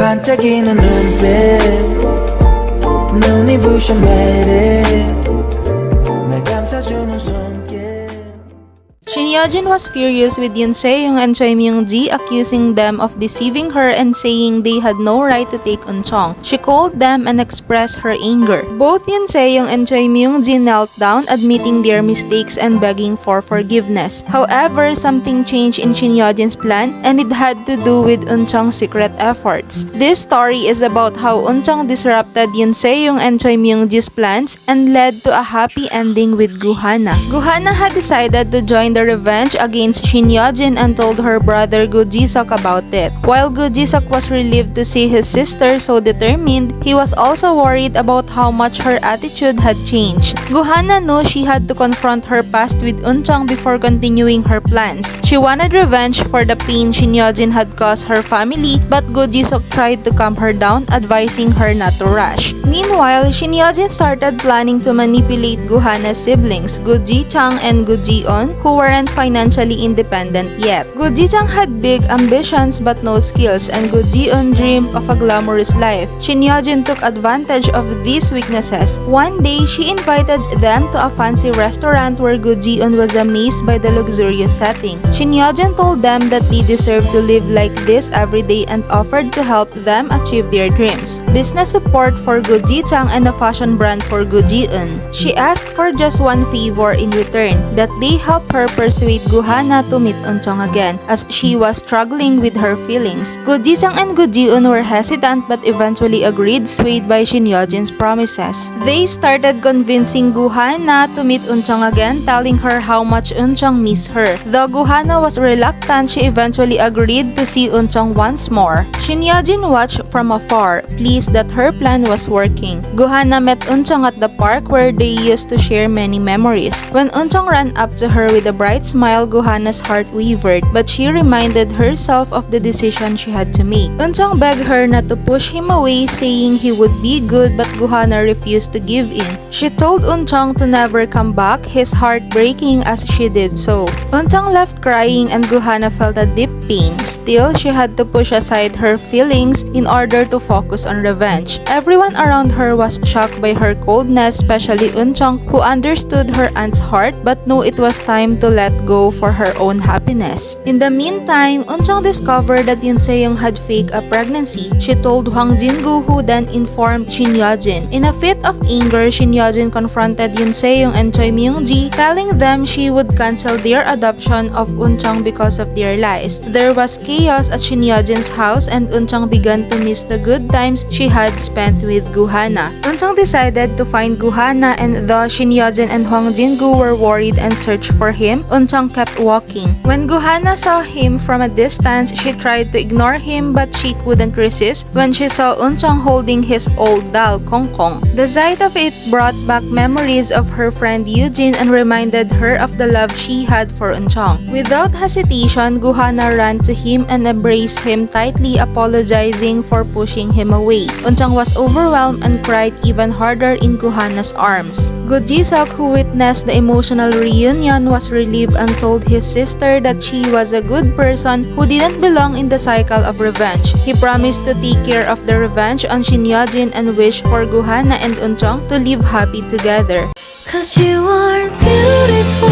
반짝이는 눈빛 눈이 부셔 매일 날 감싸주는 손길. Shin Yeo-jin was furious with Yoon Se-young and Choi Myung-ji, accusing them of deceiving her and saying they had no right to take Eun-chong. She called them and expressed her anger. Both Yoon Se-young and Choi Myung-ji knelt down, admitting their mistakes and begging for forgiveness. However, something changed in Shin Yeo-jin's plan, and it had to do with Eun-chong's secret efforts. This story is about how Eun-chong disrupted Yoon Se-young and Choi Myung-ji's plans and led to a happy ending with Goo-hana. Goo-hana had decided to join the revenge against Shin Yeo-jin and told her brother Goo Ji-seok about it. While Goo Ji-seok was relieved to see his sister so determined, he was also worried about how much her attitude had changed. Goo-hana knew she had to confront her past with Eun-chong before continuing her plans. She wanted revenge for the pain Shin Yeo-jin had caused her family, but Goo Ji-seok tried to calm her down, advising her not to rush. Meanwhile, Shin Yeo-jin started planning to manipulate Goo-hana's siblings, Goo Ji-chang and Goo Ji-eun, who weren't financially independent yet. Goo Ji-chang had big ambitions but no skills, and Goo Ji-eun dreamed of a glamorous life. Shin Yeo-jin took advantage of these weaknesses. One day, she invited them to a fancy restaurant where Goo Ji-eun was amazed by the luxurious setting. Shin Yeo-jin told them that they deserved to live like this every day and offered to help them achieve their dreams. Business support for Goo Ji-chang and a fashion brand for Goo Ji-eun. She asked for just one favor in return, that they help her persuade Goo-hana to meet Eun-chong again, as she was struggling with her feelings. Goo Ji-chang and Goo Ji-eun were hesitant but eventually agreed, swayed by Shin Yeo-jin's promises. They started convincing Goo-hana to meet Eun-chong again, telling her how much Eun-chong missed her. Though Goo-hana was reluctant, she eventually agreed to see Eun-chong once more. Shin Yeo-jin watched from afar, pleased that her plan was working. Goo-hana met Eun-chong at the park where they used to share many memories. When Eun-chong ran up to her with a bright smile, Goo-hana's heart wavered, but she reminded herself of the decision she had to make. Eun-chong begged her not to push him away, saying he would be good, but Goo-hana refused to give in. She told Eun-chong to never come back, his heart breaking as she did so. Eun-chong left crying and Goo-hana felt a deep pain. Still, she had to push aside her feelings in order to focus on revenge. Everyone around her was shocked by her coldness, especially Eun-chong, who understood her aunt's heart but knew it was time to let go for her own happiness. In the meantime, Eun-chong discovered that Yoon Se-young had faked a pregnancy. She told Hwang Jin Goo, who then informed Shin Yeo-jin. In a fit of anger, Shin Yeo-jin confronted Yoon Se-young and Choi Myung-ji, telling them she would cancel their adoption of Eun-chong because of their lies. There was chaos at Shin Yeo-jin's house, and Eun-chong began to miss the good times she had spent with Goo-hana. Eun-chong decided to find Goo-hana, and though Shin Yeo-jin and Hwang Jin Goo were worried and searched for him, Eun-chong kept walking. When Goo-hana saw him from a distance, she tried to ignore him, but she couldn't resist when she saw Eun-chong holding his old doll, Kong Kong. The sight of it brought back memories of her friend Eugene and reminded her of the love she had for Eun-chong. Without hesitation, Goo-hana ran to him and embraced him tightly, apologizing for pushing him away. Eun-chong was overwhelmed and cried even harder in Goo-hana's arms. Goo Ji-seok, who witnessed the emotional reunion, was relieved and told his sister that she was a good person who didn't belong in the cycle of revenge. He promised to take care of the revenge on Shin Yeo-jin and wished for Goo-hana and Eun-chong to live happy together. 'Cause you are beautiful.